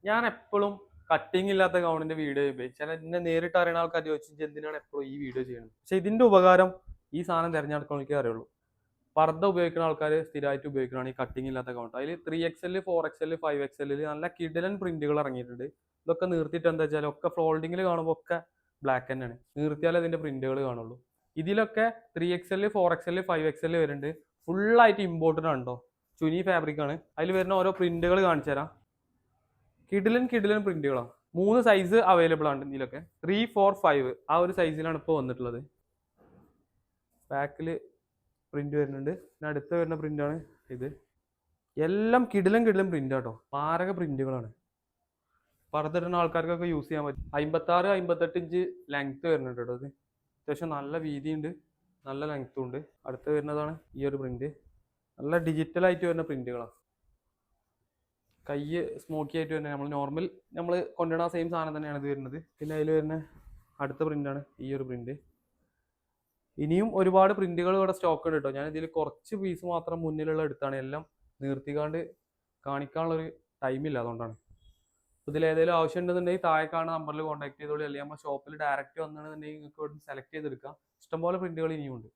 ഞാൻ എപ്പോഴും കട്ടിങ് ഇല്ലാത്ത ഗൗണിന്റെ വീഡിയോ ഉപയോഗിച്ചാൽ എന്നെ നേരിട്ട് അറിയുന്ന ആൾക്കാർ ചോദിച്ചു എന്തിനാണ് എപ്പോഴും ഈ വീഡിയോ ചെയ്യുന്നത്. പക്ഷെ ഇതിന്റെ ഉപകാരം ഈ സാധനം തിരഞ്ഞെടുക്കണമെങ്കിൽ അറിയുള്ളൂ. പർദ്ദ ഉപയോഗിക്കുന്ന ആൾക്കാർ സ്ഥിരമായിട്ട് ഉപയോഗിക്കുന്നതാണ് ഈ കട്ടിങ് ഇല്ലാത്ത ഗൗൺ. അതിൽ 3XL 4XL 5XL നല്ല കിടിലൻ പ്രിന്റുകൾ ഇറങ്ങിയിട്ടുണ്ട്. ഇതൊക്കെ നിർത്തിയിട്ട് എന്താ വെച്ചാൽ ഒക്കെ ഫോൾഡിങ്ങിൽ കാണുമ്പോൾ ഒക്കെ ബ്ലാക്ക് തന്നെയാണ്. നിർത്തിയാലേ അതിന്റെ പ്രിന്റുകൾ കാണുള്ളൂ. ഇതിലൊക്കെ 3XL 4XL 5XL വരുന്നുണ്ട്. ഫുള്ളായിട്ട് ഇമ്പോർട്ടഡ് ആണ് കേട്ടോ. ചുനി ഫാബ്രിക് ആണ്. അതിൽ വരുന്ന ഓരോ പ്രിന്റുകൾ കാണിച്ചു തരാം. കിടിലൻ കിടിലൻ പ്രിന്റുകളാണ്. 3 സൈസ് അവൈലബിൾ ആണ് ഇതിലൊക്കെ. 3, 4, 5 ആ ഒരു സൈസിലാണ് ഇപ്പോൾ വന്നിട്ടുള്ളത്. ബാക്കിൽ പ്രിന്റ് വരുന്നുണ്ട്. പിന്നെ അടുത്ത് വരുന്ന പ്രിന്റാണ് ഇത്. എല്ലാം കിടിലൻ കിടിലൻ പ്രിന്റ് ആട്ടോ. മാരക പ്രിന്റുകളാണ്. പർദ്ദ ആൾക്കാർക്കൊക്കെ യൂസ് ചെയ്യാൻ പറ്റും. 56, 58 ഇഞ്ച് ലെങ്ത് വരുന്നുണ്ട് കേട്ടോ. ഇത് അത്യാവശ്യം നല്ല വീതിയുണ്ട്, നല്ല ലെങ്ത്തും ഉണ്ട്. അടുത്ത് വരുന്നതാണ് ഈ ഒരു പ്രിന്റ്. നല്ല ഡിജിറ്റൽ ആയിട്ട് വരുന്ന പ്രിന്റുകളാണ്. കൈ സ്മോക്കി ആയിട്ട് വരുന്നത് നമ്മൾ കൊണ്ടുവരുന്ന സെയിം സാധനം തന്നെയാണ് ഇത് വരുന്നത്. പിന്നെ അതിൽ വരുന്ന അടുത്ത പ്രിന്റാണ് ഈ ഒരു പ്രിന്റ്. ഇനിയും ഒരുപാട് പ്രിന്റുകൾ ഇവിടെ സ്റ്റോക്ക് ഉണ്ട് കേട്ടോ. ഞാൻ ഇതിൽ കുറച്ച് പീസ് മാത്രം മുന്നിലുള്ള എടുത്താണ്. എല്ലാം നിർത്തിക്കാണ്ട് കാണിക്കാനുള്ളൊരു ടൈമില്ല, അതുകൊണ്ടാണ്. ഇതിൽ ഏതെങ്കിലും ആവശ്യം ഉണ്ടെന്നുണ്ടെങ്കിൽ താഴെ കാണുന്ന നമ്പറിൽ കോൺടാക്ട് ചെയ്തോളൂ. അല്ലെങ്കിൽ നമ്മുടെ ഷോപ്പിൽ ഡയറക്റ്റ് വന്നിട്ടുണ്ടെങ്കിൽ നിങ്ങൾക്ക് ഇവിടെ സെലക്ട് ചെയ്തെടുക്കാം. ഇഷ്ടംപോലെ പ്രിന്റുകൾ ഇനിയും ഉണ്ട്.